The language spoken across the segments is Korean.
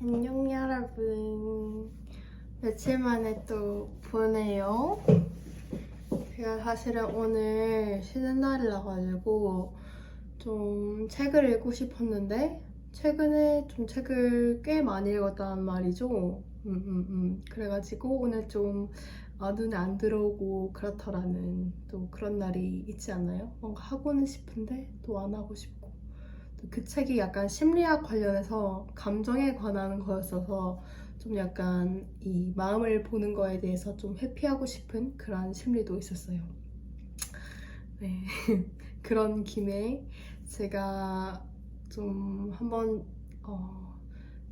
안녕 여러분. 며칠 만에 또 보네요. 제가 사실은 오늘 쉬는 날이라 가지고 좀 책을 읽고 싶었는데 최근에 좀 책을 꽤 많이 읽었단 말이죠. 그래가지고 오늘 좀 눈에 안 들어오고 그렇더라는 또 그런 날이 있지 않나요? 뭔가 하고는 싶은데 또 안 하고 싶고. 그 책이 약간 심리학 관련해서 감정에 관한 거였어서 좀 약간 이 마음을 보는 거에 대해서 좀 회피하고 싶은 그런 심리도 있었어요. 네. 그런 김에 제가 좀 한번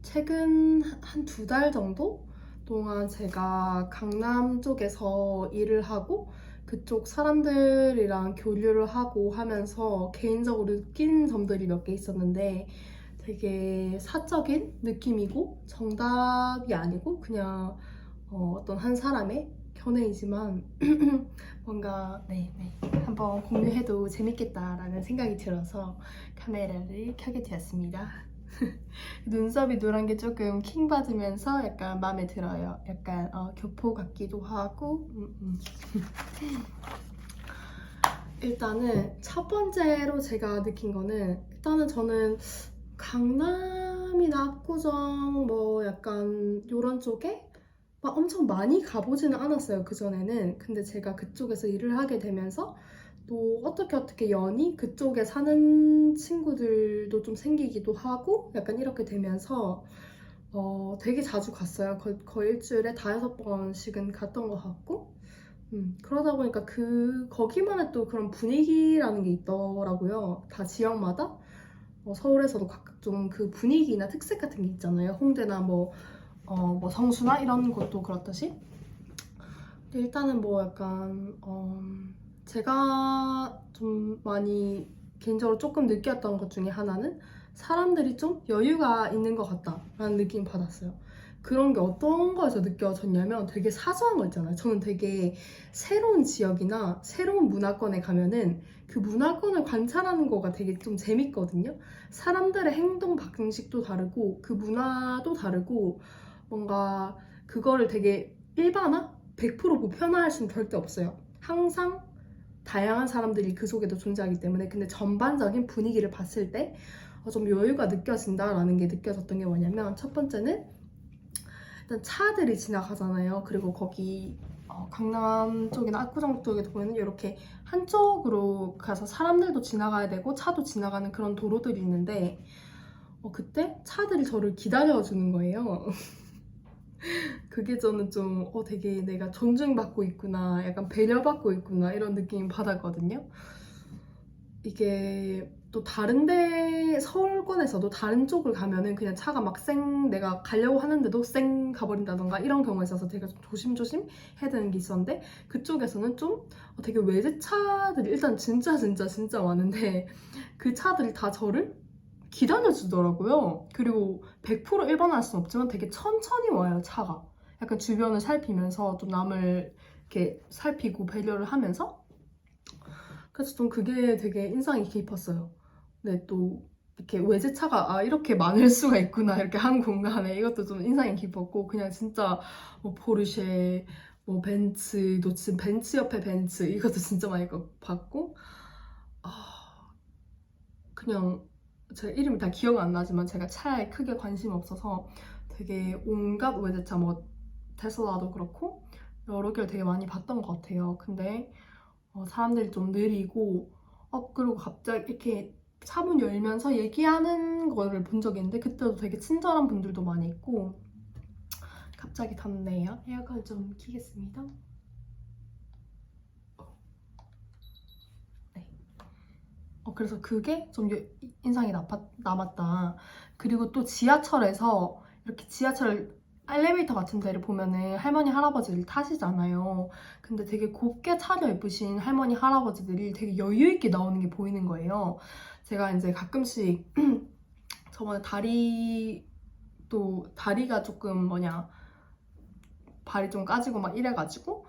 최근 한 2달 정도 동안 제가 강남 쪽에서 일을 하고 그쪽 사람들이랑 교류를 하고 하면서 개인적으로 느낀 점들이 몇 개 있었는데 되게 사적인 느낌이고 정답이 아니고 그냥 어떤 한 사람의 견해이지만 뭔가 한번 공유해도 재밌겠다라는 생각이 들어서 카메라를 켜게 되었습니다. 눈썹이 노란 게 조금 킹 받으면서 약간 마음에 들어요. 약간 교포 같기도 하고. 일단은 첫 번째로 제가 느낀 거는 일단은 저는 강남이나 압구정 뭐 약간 이런 쪽에 막 엄청 많이 가보지는 않았어요, 그전에는. 근데 제가 그쪽에서 일을 하게 되면서 또 어떻게 연이 그쪽에 사는 친구들도 좀 생기기도 하고 약간 이렇게 되면서 되게 자주 갔어요. 거의 일주일에 5-6번씩은 갔던 것 같고 그러다 보니까 거기만의 또 그런 분위기라는 게 있더라고요. 다 지역마다 서울에서도 각각 좀 그 분위기나 특색 같은 게 있잖아요. 홍대나 뭐 성수나 이런 곳도 그렇듯이. 근데 일단은 뭐 약간 제가 좀 많이 개인적으로 조금 느꼈던 것 중에 하나는 사람들이 좀 여유가 있는 것 같다라는 느낌 받았어요. 그런 게 어떤 거에서 느껴졌냐면 되게 사소한 거 있잖아요. 저는 되게 새로운 지역이나 새로운 문화권에 가면은 그 문화권을 관찰하는 거가 되게 좀 재밌거든요. 사람들의 행동 방식도 다르고 그 문화도 다르고 뭔가 그거를 되게 일반화? 100% 보편화할 수는 절대 없어요. 항상 다양한 사람들이 그 속에도 존재하기 때문에. 근데 전반적인 분위기를 봤을 때 좀 여유가 느껴진다라는 게 느껴졌던 게 뭐냐면, 첫 번째는 일단 차들이 지나가잖아요. 그리고 거기 강남 쪽이나 압구정 쪽에도 보면 이렇게 한쪽으로 가서 사람들도 지나가야 되고 차도 지나가는 그런 도로들이 있는데 그때 차들이 저를 기다려주는 거예요. 그게 저는 좀 되게 내가 존중받고 있구나, 약간 배려받고 있구나 이런 느낌 받았거든요. 이게 또 다른데 서울권에서도 다른 쪽을 가면은 그냥 차가 막 내가 가려고 하는데도 가버린다던가 이런 경우가 있어서 되게 좀 조심조심 해야 되는 게 있었는데, 그쪽에서는 좀 되게 외제차들이 일단 진짜 많은데 그 차들이 다 저를 기다려주더라고요. 그리고 100% 일반화할 수는 없지만 되게 천천히 와요, 차가. 약간 주변을 살피면서 좀 남을 이렇게 살피고 배려를 하면서. 그래서 좀 그게 되게 인상이 깊었어요. 근데 또 이렇게 외제차가 이렇게 많을 수가 있구나, 이렇게 한 공간에. 이것도 좀 인상이 깊었고, 그냥 진짜 뭐 포르쉐, 뭐 벤츠, 놓친 벤츠 옆에 벤츠, 이것도 진짜 많이 봤고, 그냥 제가 이름이 다 기억 안 나지만 제가 차에 크게 관심이 없어서 되게 온갖 외제차, 뭐 테슬라도 그렇고 여러 개를 되게 많이 봤던 것 같아요. 근데 사람들이 좀 느리고 그리고 갑자기 이렇게 차문 열면서 얘기하는 거를 본 적이 있는데 그때도 되게 친절한 분들도 많이 있고. 갑자기 덥네요. 에어컨 좀 켜겠습니다. 그래서 그게 좀 인상이 남았다. 그리고 또 지하철에서 이렇게 지하철 엘리베이터 같은 데를 보면은 할머니, 할아버지들 타시잖아요. 근데 되게 곱게 차려입으신 할머니, 할아버지들이 되게 여유있게 나오는 게 보이는 거예요. 제가 이제 가끔씩 저번에 다리가 조금 발이 좀 까지고 막 이래가지고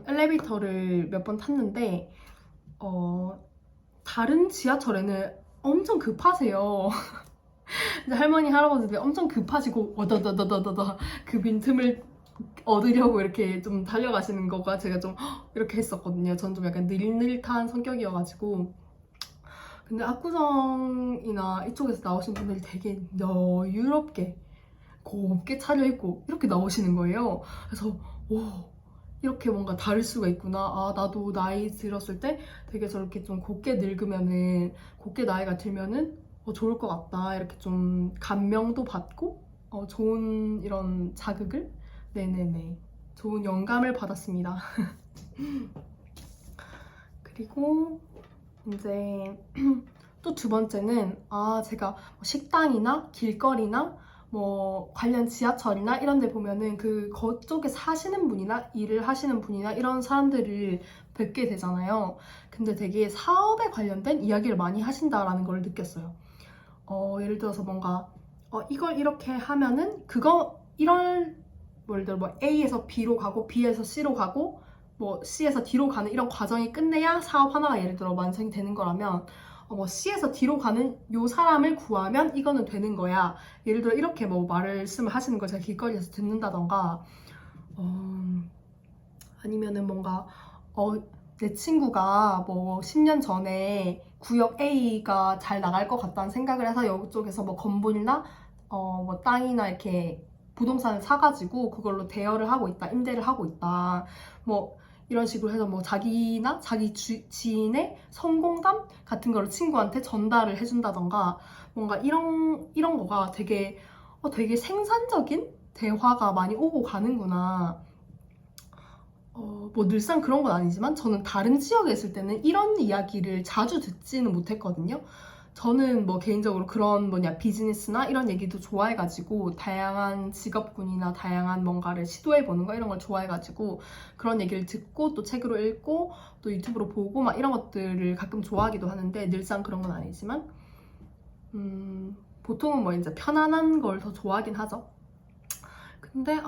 엘리베이터를 몇 번 탔는데 다른 지하철에는 엄청 급하세요. 이제 할머니 할아버지들이 엄청 급하시고 어더더더더더더 그 빈틈을 얻으려고 이렇게 좀 달려가시는 거가 제가 좀 이렇게 했었거든요. 전 좀 약간 느릿느릿한 성격이어가지고. 근데 압구정이나 이쪽에서 나오신 분들이 되게 여유롭게 곱게 차려입고 이렇게 나오시는 거예요. 그래서 오, 이렇게 뭔가 다를 수가 있구나. 아, 나도 나이 들었을 때 되게 저렇게 좀 곱게 늙으면은, 곱게 나이가 들면은 좋을 것 같다. 이렇게 좀 감명도 받고 좋은 이런 자극을, 네네네, 좋은 영감을 받았습니다. 그리고 이제 또 두 번째는 제가 식당이나 길거리나 뭐 관련 지하철이나 이런 데 보면은 그쪽에 사시는 분이나 일을 하시는 분이나 이런 사람들을 뵙게 되잖아요. 근데 되게 사업에 관련된 이야기를 많이 하신다라는 걸 느꼈어요. 예를 들어서 뭔가 이걸 이렇게 하면은 뭐 예를 들어 뭐 A에서 B로 가고 B에서 C로 가고 뭐 C에서 D로 가는 이런 과정이 끝내야 사업 하나가 예를 들어 완성이 되는 거라면 뭐 C에서 D로 가는 요 사람을 구하면 이거는 되는 거야. 예를 들어 이렇게 뭐 말씀을 하시는 걸 제가 길거리에서 듣는다던가, 아니면은 뭔가 내 친구가 뭐 10년 전에 구역 A가 잘 나갈 것 같다는 생각을 해서 이쪽에서 뭐 건물이나 뭐 땅이나 이렇게 부동산을 사가지고 그걸로 대여를 하고 있다, 임대를 하고 있다, 뭐 이런 식으로 해서 뭐 자기나 자기 지인의 성공담 같은 거를 친구한테 전달을 해준다던가, 뭔가 이런 거가 되게 생산적인 대화가 많이 오고 가는구나. 뭐 늘상 그런 건 아니지만 저는 다른 지역에 있을 때는 이런 이야기를 자주 듣지는 못했거든요. 저는 뭐 개인적으로 그런 비즈니스나 이런 얘기도 좋아해가지고 다양한 직업군이나 다양한 뭔가를 시도해보는 거 이런 걸 좋아해가지고 그런 얘기를 듣고 또 책으로 읽고 또 유튜브로 보고 막 이런 것들을 가끔 좋아하기도 하는데, 늘상 그런 건 아니지만 보통은 뭐 이제 편안한 걸 더 좋아하긴 하죠. 근데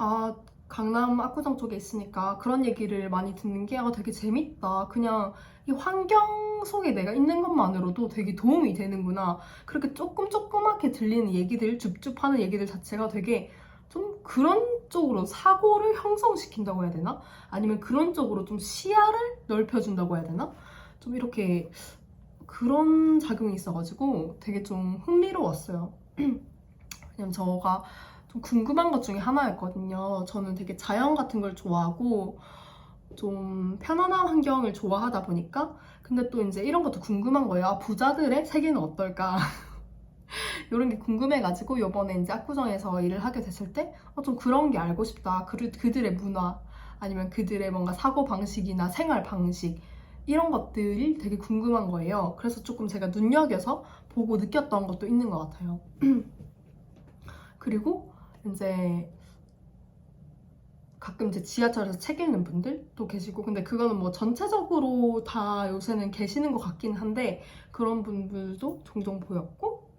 강남 압구정 쪽에 있으니까 그런 얘기를 많이 듣는 게 되게 재밌다. 그냥 이 환경 속에 내가 있는 것만으로도 되게 도움이 되는구나. 그렇게 조그맣게 들리는 얘기들, 줍줍하는 얘기들 자체가 되게 좀 그런 쪽으로 사고를 형성시킨다고 해야 되나? 아니면 그런 쪽으로 좀 시야를 넓혀준다고 해야 되나? 좀 이렇게 그런 작용이 있어가지고 되게 좀 흥미로웠어요. 왜냐면 저가 좀 궁금한 것 중에 하나였거든요. 저는 되게 자연 같은 걸 좋아하고 좀 편안한 환경을 좋아하다 보니까, 근데 또 이제 이런 것도 궁금한 거예요. 부자들의 세계는 어떨까? 이런 게 궁금해가지고 이번에 이제 압구정에서 일을 하게 됐을 때 좀 그런 게 알고 싶다. 그들의 문화, 아니면 그들의 뭔가 사고 방식이나 생활 방식, 이런 것들이 되게 궁금한 거예요. 그래서 조금 제가 눈여겨서 보고 느꼈던 것도 있는 것 같아요. 그리고 이제 가끔 이제 지하철에서 책 읽는 분들도 계시고, 근데 그거는 뭐 전체적으로 다 요새는 계시는 것 같긴 한데 그런 분들도 종종 보였고,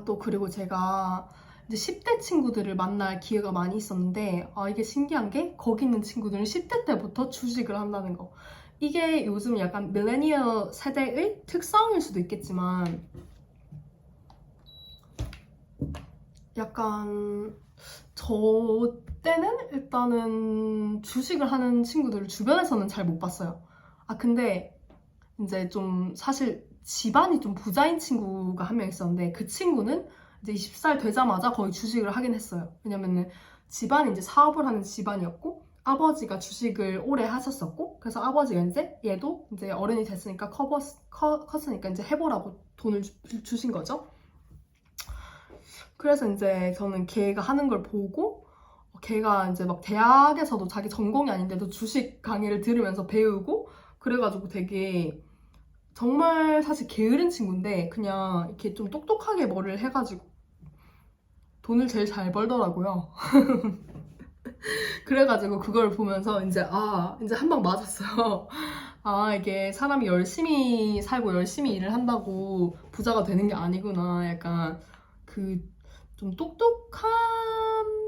또 그리고 제가 이제 10대 친구들을 만날 기회가 많이 있었는데, 이게 신기한 게 거기 있는 친구들은 10대 때부터 주식을 한다는 거. 이게 요즘 약간 밀레니얼 세대의 특성일 수도 있겠지만, 약간 저 때는 일단은 주식을 하는 친구들을 주변에서는 잘 못 봤어요. 근데 이제 좀 사실 집안이 좀 부자인 친구가 한 명 있었는데, 그 친구는 이제 20살 되자마자 거의 주식을 하긴 했어요. 왜냐면은 집안이 이제 사업을 하는 집안이었고, 아버지가 주식을 오래 하셨었고, 그래서 아버지가 이제 얘도 이제 어른이 됐으니까 컸으니까 이제 해보라고 돈을 주신 거죠. 그래서 이제 저는 걔가 하는 걸 보고, 걔가 이제 막 대학에서도 자기 전공이 아닌데도 주식 강의를 들으면서 배우고, 그래가지고 되게 정말 사실 게으른 친구인데 그냥 이렇게 좀 똑똑하게 뭐를 해가지고 돈을 제일 잘 벌더라고요. 그래가지고 그걸 보면서 이제 한 방 맞았어요. 이게 사람이 열심히 살고 열심히 일을 한다고 부자가 되는 게 아니구나. 약간 그 좀 똑똑한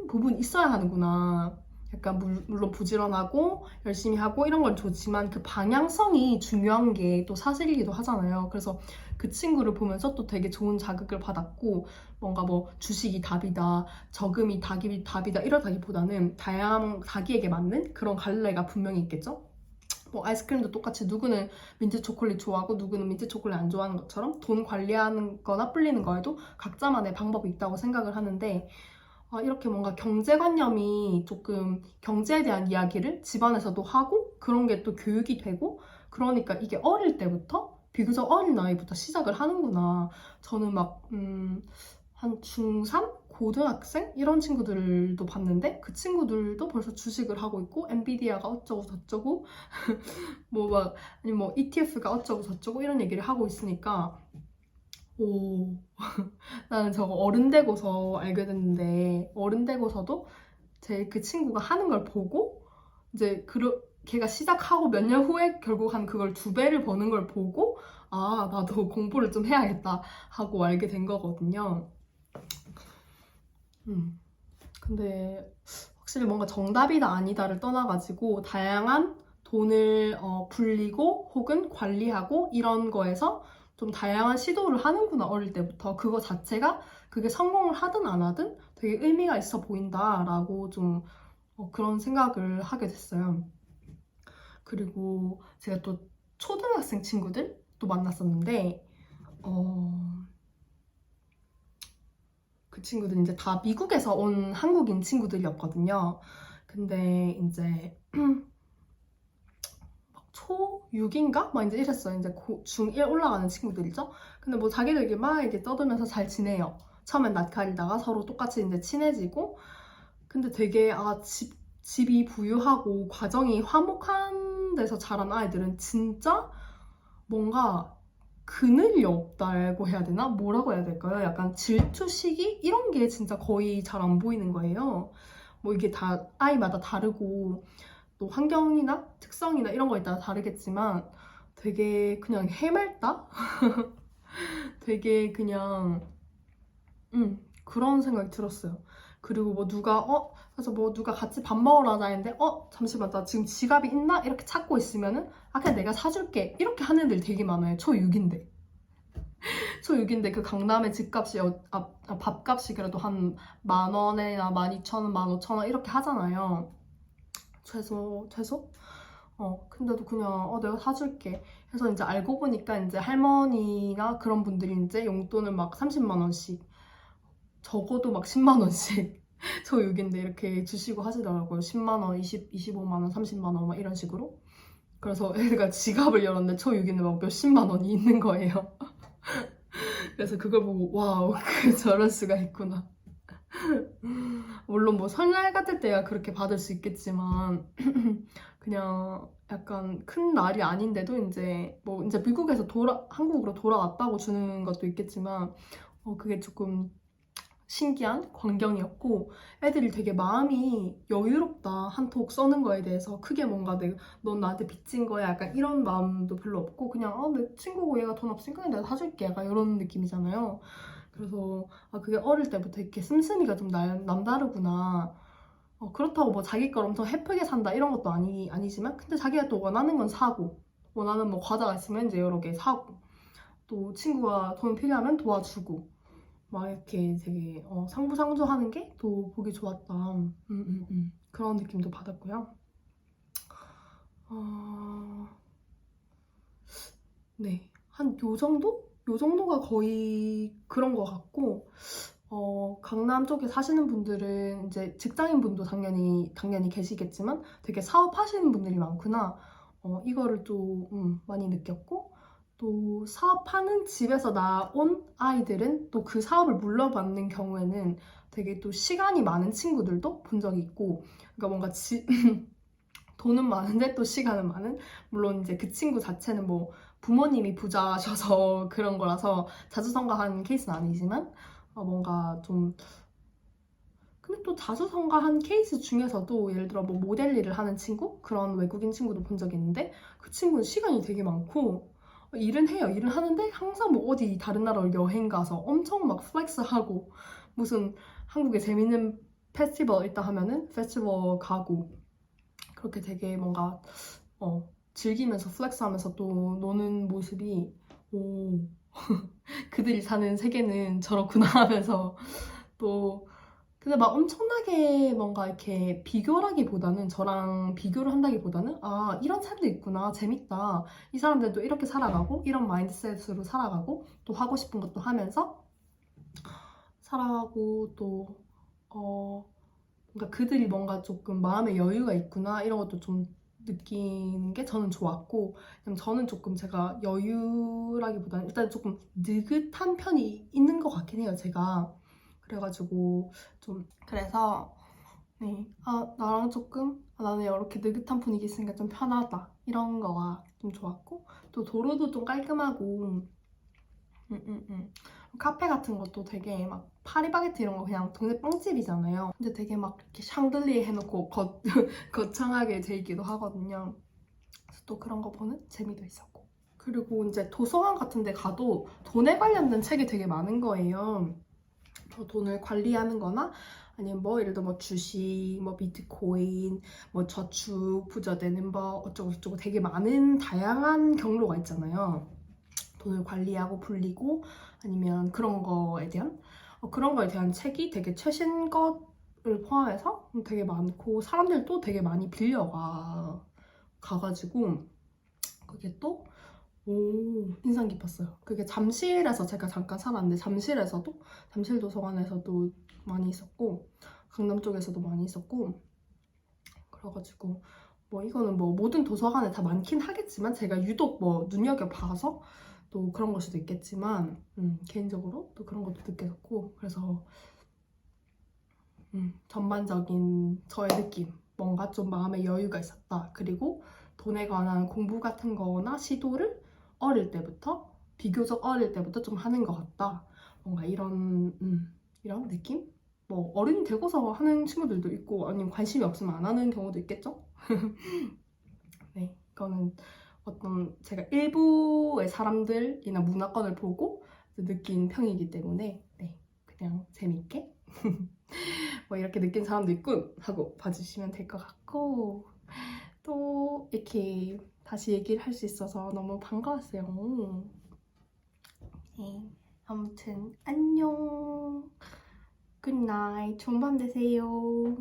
부분이 있어야 하는구나. 약간 물론 부지런하고 열심히 하고 이런 건 좋지만 그 방향성이 중요한 게 또 사실이기도 하잖아요. 그래서 그 친구를 보면서 또 되게 좋은 자극을 받았고 뭔가 뭐 주식이 답이다, 저금이 답이다 이러다기보다는 다양한 자기에게 맞는 그런 갈래가 분명히 있겠죠. 뭐 아이스크림도 똑같이 누구는 민트 초콜릿 좋아하고 누구는 민트 초콜릿 안 좋아하는 것처럼 돈 관리하는 거나 불리는 거에도 각자만의 방법이 있다고 생각을 하는데 이렇게 뭔가 경제관념이 조금 경제에 대한 이야기를 집안에서도 하고 그런 게 또 교육이 되고 그러니까 이게 어릴 때부터 비교적 어린 나이부터 시작을 하는구나. 저는 막 한 중3? 고등학생? 이런 친구들도 봤는데 그 친구들도 벌써 주식을 하고 있고 엔비디아가 어쩌고 저쩌고 뭐 막 아니 뭐 ETF가 어쩌고 저쩌고 이런 얘기를 하고 있으니까 오 나는 저거 어른 되고서 알게 됐는데 어른 되고서도 제 그 친구가 하는 걸 보고 이제 걔가 시작하고 몇 년 후에 결국 한 그걸 2배를 버는 걸 보고 나도 공부를 좀 해야겠다 하고 알게 된 거거든요. 근데 확실히 뭔가 정답이다 아니다를 떠나가지고 다양한 돈을 불리고 혹은 관리하고 이런 거에서 좀 다양한 시도를 하는구나 어릴 때부터 그거 자체가 그게 성공을 하든 안 하든 되게 의미가 있어 보인다라고 좀 그런 생각을 하게 됐어요. 그리고 제가 또 초등학생 친구들 또 만났었는데 그 친구들 이제 다 미국에서 온 한국인 친구들이었거든요. 근데 이제 초6인가? 막 이제 이랬어요. 이제 중1 올라가는 친구들이죠. 근데 뭐 자기들끼리 막 이렇게 떠들면서 잘 지내요. 처음엔 낯가리다가 서로 똑같이 이제 친해지고. 근데 되게 집이 부유하고 과정이 화목한 데서 자란 아이들은 진짜 뭔가 그늘이 없다고 해야 되나? 뭐라고 해야 될까요? 약간 질투 시기? 이런 게 진짜 거의 잘 안 보이는 거예요. 뭐 이게 다 아이마다 다르고 또 환경이나 특성이나 이런 거에 따라 다르겠지만 되게 그냥 해맑다? 되게 그냥 그런 생각이 들었어요. 그리고 뭐 그래서 뭐 누가 같이 밥 먹으러 가자 했는데 잠시만 나 지금 지갑이 있나? 이렇게 찾고 있으면은 그냥 내가 사줄게 이렇게 하는 애들 되게 많아요. 초6인데 그 강남의 집값이 밥값이 그래도 한 10,000원이나 12,000원, 15,000원 이렇게 하잖아요. 최소? 근데도 그냥 내가 사줄게 해서 이제 알고 보니까 이제 할머니나 그런 분들이 이제 용돈을 막 30만 원씩 적어도 막 10만 원씩 초6인데 이렇게 주시고 하시더라고요. 10만 원, 25만 원, 30만 원 막 이런 식으로. 그래서 애가 지갑을 열었는데 초6인데 막 몇십만 원이 있는 거예요. 그래서 그걸 보고 와우 저럴 수가 있구나. 물론 뭐 설날 같을 때야 그렇게 받을 수 있겠지만 그냥 약간 큰 날이 아닌데도 이제 뭐 이제 미국에서 한국으로 돌아왔다고 주는 것도 있겠지만 그게 조금 신기한 광경이었고 애들이 되게 마음이 여유롭다 한턱 써는 거에 대해서 크게 뭔가 넌 나한테 빚진 거야 약간 이런 마음도 별로 없고 그냥 내 친구고 얘가 돈 없으니까 내가 사줄게 약간 이런 느낌이잖아요. 그래서 그게 어릴 때부터 이렇게 씀씀이가 좀 남다르구나. 그렇다고 뭐 자기 걸 엄청 헤프게 산다 이런 것도 아니지만 근데 자기가 또 원하는 건 사고 원하는 뭐 과자가 있으면 이제 여러 개 사고 또 친구가 돈 필요하면 도와주고 막 이렇게 되게 상부상조하는 게 또 보기 좋았다. 그런 느낌도 받았고요. 네, 한 요 정도? 요 정도가 거의 그런 것 같고 강남 쪽에 사시는 분들은 이제 직장인 분도 당연히 계시겠지만 되게 사업하시는 분들이 많구나. 이거를 좀 많이 느꼈고 또 사업하는 집에서 나온 아이들은 또 그 사업을 물려받는 경우에는 되게 또 시간이 많은 친구들도 본 적이 있고 그러니까 뭔가 돈은 많은데 또 시간은 많은 물론 이제 그 친구 자체는 뭐 부모님이 부자셔서 그런 거라서 자수성가한 케이스는 아니지만 뭔가 좀 근데 또 자수성가한 케이스 중에서도 예를 들어 뭐 모델 일을 하는 친구? 그런 외국인 친구도 본 적이 있는데 그 친구는 시간이 되게 많고 일은 해요. 일은 하는데 항상 뭐 어디 다른 나라로 여행 가서 엄청 막 플렉스하고 무슨 한국에 재밌는 페스티벌 있다 하면은 페스티벌 가고 그렇게 되게 뭔가 즐기면서 플렉스하면서 또 노는 모습이 오 그들이 사는 세계는 저렇구나 하면서 또 근데 막 엄청나게 뭔가 이렇게 비교라기보다는 저랑 비교를 한다기보다는 아 이런 삶도 있구나 재밌다 이 사람들도 이렇게 살아가고 이런 마인드셋으로 살아가고 또 하고 싶은 것도 하면서 살아가고 또 그러니까 그들이 뭔가 조금 마음의 여유가 있구나 이런 것도 좀 느끼는 게 저는 좋았고 그냥 저는 조금 제가 여유라기보다는 일단 조금 느긋한 편이 있는 것 같긴 해요 제가 그래가지고 좀 그래서 네, 나랑 조금 나는 이렇게 느긋한 분위기 있으니까 좀 편하다 이런 거가 좀 좋았고 또 도로도 좀 깔끔하고 카페 같은 것도 되게 막 파리바게트 이런 거 그냥 동네 빵집이잖아요. 근데 되게 막 이렇게 샹들리에 해놓고 거창하게 돼 있기도 하거든요. 그래서 또 그런 거 보는 재미도 있었고. 그리고 이제 도서관 같은 데 가도 돈에 관련된 책이 되게 많은 거예요. 돈을 관리하는 거나 아니면 뭐 예를 들어 뭐 주식, 뭐 비트코인, 뭐 저축, 부자 되는 법 어쩌고 저쩌고 되게 많은 다양한 경로가 있잖아요. 돈을 관리하고 불리고 아니면 그런 거에 대한 책이 되게 최신 것을 포함해서 되게 많고 사람들도 되게 많이 가가지고 그게 또 인상 깊었어요. 그게 잠실에서 제가 잠깐 살았는데 잠실 도서관에서도 많이 있었고 강남 쪽에서도 많이 있었고 그래가지고 뭐 이거는 뭐 모든 도서관에 다 많긴 하겠지만 제가 유독 뭐 눈여겨봐서 또 그런 걸 수도 있겠지만 개인적으로 또 그런 것도 느꼈고 그래서 전반적인 저의 느낌 뭔가 좀 마음의 여유가 있었다. 그리고 돈에 관한 공부 같은 거나 시도를 비교적 어릴 때부터 좀 하는 것 같다. 뭔가 이런 느낌? 뭐 어른이 되고서 하는 친구들도 있고 아니면 관심이 없으면 안 하는 경우도 있겠죠? 네, 이거는 어떤 제가 일부의 사람들이나 문화권을 보고 느낀 평이기 때문에 네, 그냥 재밌게 뭐 이렇게 느낀 사람도 있군 하고 봐주시면 될 것 같고 또 이렇게 다시 얘기를 할 수 있어서 너무 반가웠어요. 네, 아무튼 안녕. 굿나잇. 좋은 밤 되세요.